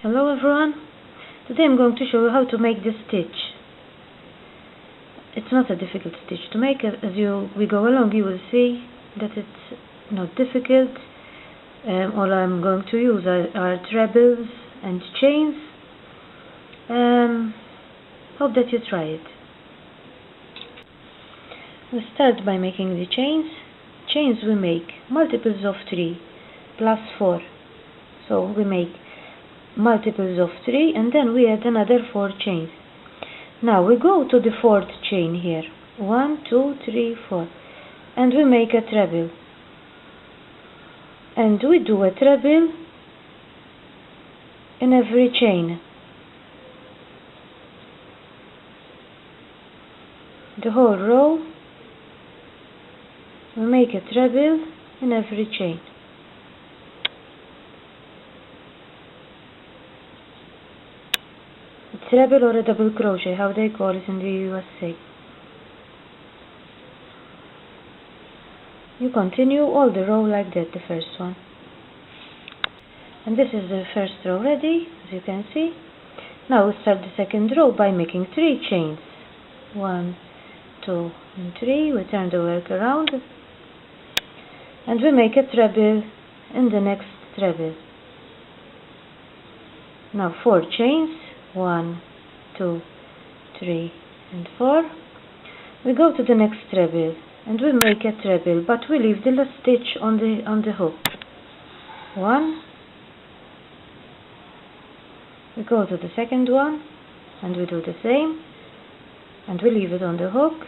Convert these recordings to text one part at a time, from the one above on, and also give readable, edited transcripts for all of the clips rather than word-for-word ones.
Hello everyone, today I'm going to show you how to make this stitch. It's not a difficult stitch to make. As we go along you will see that it's not difficult. All I'm going to use are trebles and chains. Hope that you try it. We start by making the chains. Chains we make multiples of 3 plus 4. So we make multiples of 3 and then we add another 4 chains. Now we go to the 4th chain here. 1, 2, 3, 4. And we make a treble. And we do a treble in every chain. The whole row we make a treble in every chain. Treble or a double crochet, how they call it in the USA. You continue all the row like that, the first one. And this is the first row ready, as you can see. Now we start the second row by making 3 chains. 1, 2, and 3. We turn the work around and we make a treble in the next treble. Now 4 chains. 1, 2, 3, and 4. We go to the next treble and we make a treble, but we leave the last stitch on the hook. 1. We go to the second one and we do the same, and we leave it on the hook.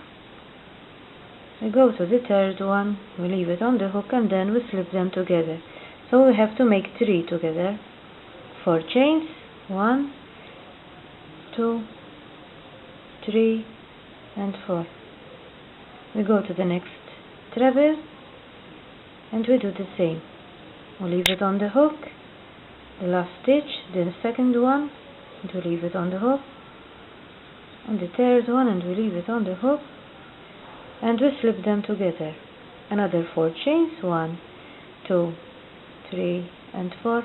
We go to the third one, we leave it on the hook, and then we slip them together. So we have to make 3 together. 4 chains. 1, 2, 3, and 4. We go to the next treble and we do the same. We leave it on the hook, the last stitch, the second one, and we leave it on the hook, and the third one, and we leave it on the hook, and we slip them together. Another 4 chains. 1, 2, 3, and 4,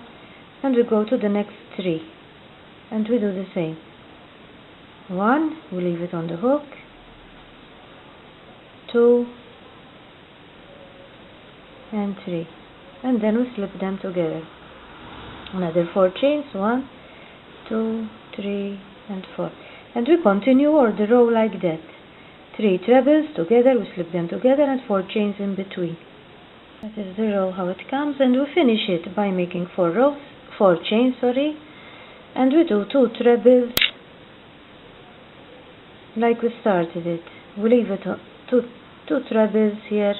and we go to the next 3 and we do the same. 1, we leave it on the hook, 2, and 3, and then we slip them together. Another 4 chains. 1, 2, 3, and 4, and we continue all the row like that. 3 trebles together, we slip them together, and 4 chains in between. That is the row how it comes, and we finish it by making 4 chains, and we do 2 trebles like we started it. We leave it two trebles here,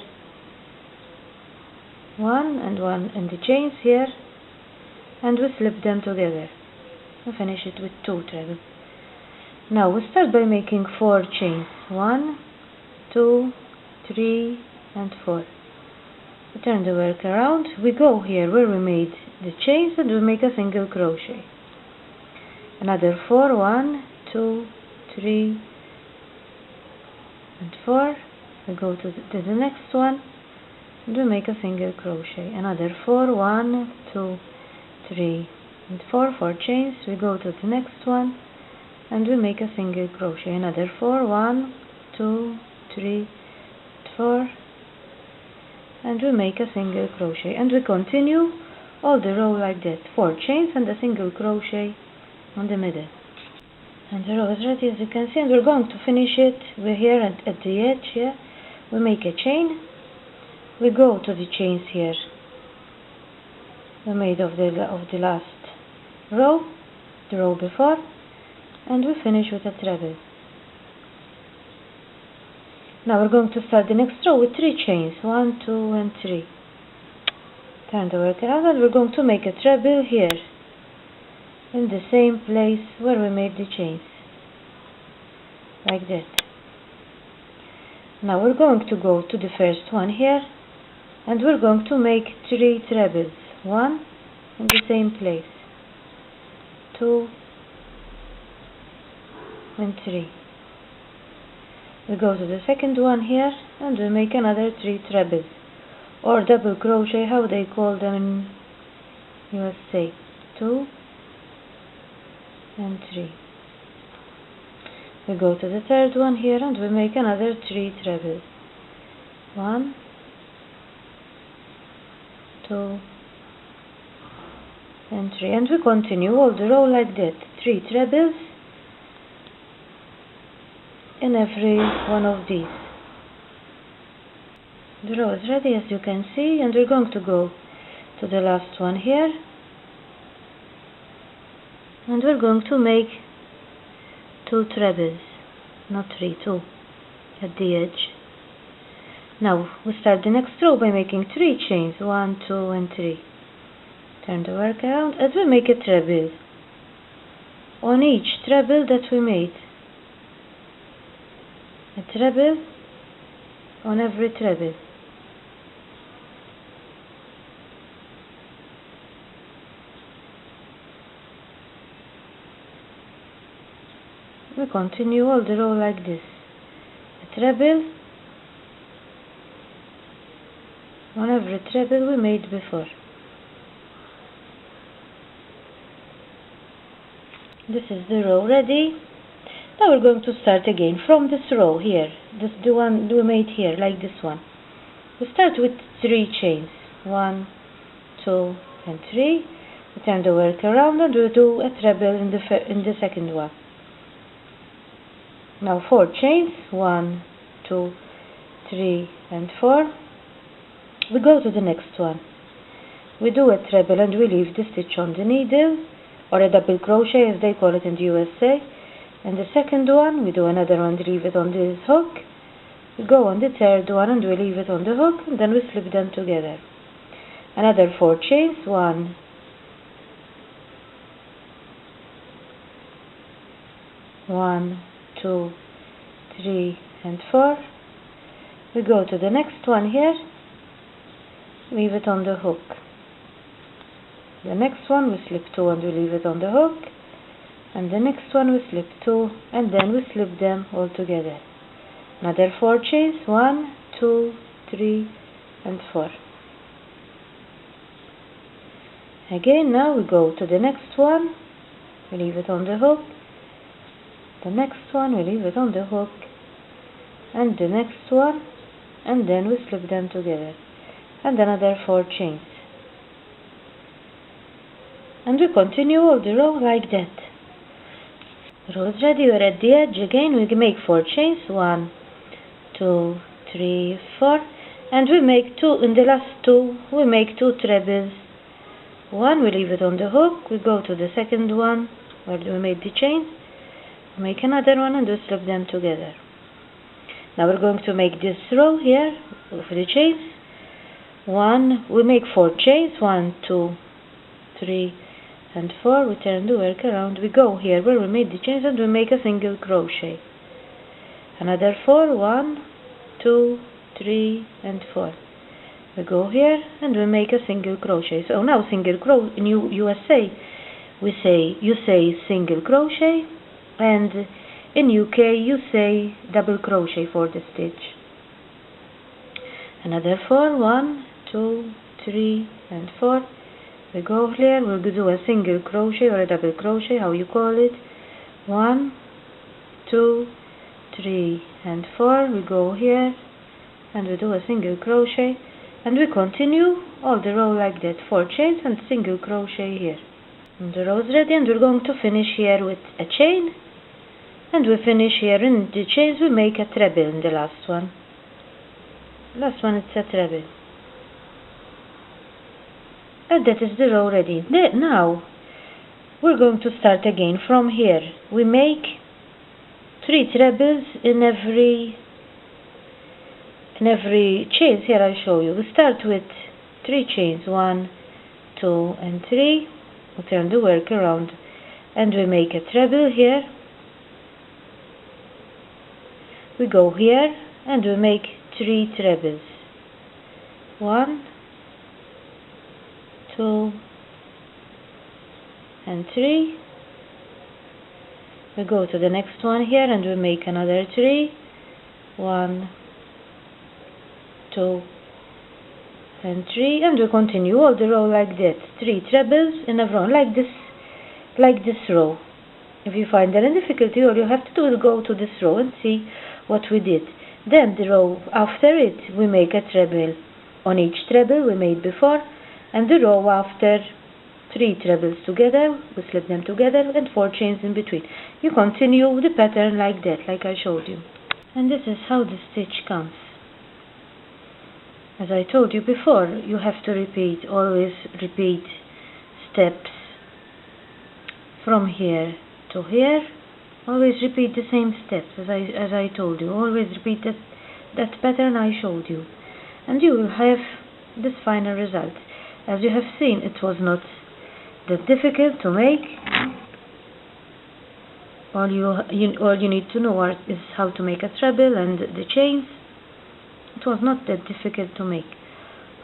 1 and 1 in the chains here, and we slip them together. We finish it with 2 trebles. Now we start by making 4 chains. 1, 2, 3, and 4. We turn the work around. We go here where we made the chains and we make a single crochet. Another 4. 1, 2, 3, and 4. We go to the next one and we make a single crochet. Another 4. 1, 2, 3, and 4. 4 chains. We go to the next one and we make a single crochet. Another 4. 1, 2, 3, 4, and we make a single crochet, and we continue all the row like that. 4 chains and a single crochet on the middle. And the row is ready, as you can see, and we're going to finish it. We're here at the edge here. We make a chain. We go to the chains here we made of the last row, the row before, and we finish with a treble. Now we're going to start the next row with 3 chains. 1, 2, and 3. Turn the work around and we're going to make a treble here in the same place where we made the chains, like that. Now we're going to go to the first one here and we're going to make 3 trebles. 1 in the same place, 2, and 3. We go to the second one here and we make another 3 trebles, or double crochet, how they call them in USA. 2, and 3. We go to the third one here and we make another 3 trebles. 1, 2, and 3, and we continue all the row like that. 3 trebles in every one of these. The row is ready, as you can see, and we're going to go to the last one here, and we're going to make 2 trebles, not 3, 2 at the edge. Now we start the next row by making 3 chains, 1, 2, and 3. Turn the work around and we make a treble on each treble that we made. A treble on every treble. We continue all the row like this. A treble on every treble we made before. This is the row ready. Now we're going to start again from this row here. This the one we made here, like this one. We start with 3 chains. 1, 2, and 3. We turn the work around and we do a treble in the second one. Now 4 chains. 1, 2, 3, and 4. We go to the next one. We do a treble and we leave the stitch on the needle, or a double crochet as they call it in the USA. And the second one, we do another one, leave it on this hook. We go on the third one and we leave it on the hook, and then we slip them together. Another 4 chains. 1, 2, 3, and 4. We go to the next one here, leave it on the hook. The next one we slip 2 and we leave it on the hook, and the next one we slip 2 and then we slip them all together. Another 4 chains. 1, 2, 3, and 4. Again, now we go to the next one, we leave it on the hook, the next one we leave it on the hook, and the next one, and then we slip them together, and another 4 chains. And we continue all the row like that. The row is ready. We're at the edge again. We make 4 chains. 1, 2, 3, 4, and we make 2 in the last 2. We make 2 trebles. 1, we leave it on the hook. We go to the second one where we made the chain. We make another one and we slip them together. Now we're going to make this row here for the chains. 1, we make 4 chains. 1, 2, 3, and 4. We turn the work around. We go here where we made the chains and we make a single crochet. Another 4. 1, 2, 3, and 4. We go here and we make a single crochet. So now single crochet in USA you say single crochet, and in UK you say double crochet for the stitch. Another 4. 1, 2, 3, and 4. We go here, we'll do a single crochet or a double crochet, how you call it. 1, 2, 3, and 4. We go here and we do a single crochet, and we continue all the row like that. 4 chains and single crochet here. And the row is ready, and we're going to finish here with a chain, and we finish here in the chains. We make a treble in the last one. Last one, it's a treble. And that is the row ready. Now we're going to start again from here. We make 3 trebles in every chains. Here I'll show you. We start with 3 chains. 1, 2, and 3. We turn the work around and we make a treble here. We go here and we make 3 trebles. 1, 2, and 3. We go to the next one here and we make another 3. 1, 2, and 3, and we continue all the row like that. 3 trebles in a row, like this row. If you find any difficulty, all you have to do is go to this row and see what we did. Then the row after it, we make a treble on each treble we made before, and the row after 3 trebles together, we slip them together, and 4 chains in between. You continue the pattern like that, like I showed you. And this is how the stitch comes. As I told you before, you have to repeat, always repeat steps from here to here. Always repeat the same steps as I told you. Always repeat that pattern I showed you, and you will have this final result. As you have seen, it was not that difficult to make. All you need to know is how to make a treble and the chains. It was not that difficult to make.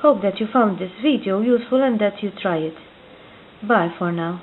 Hope that you found this video useful and that you try it. Bye for now.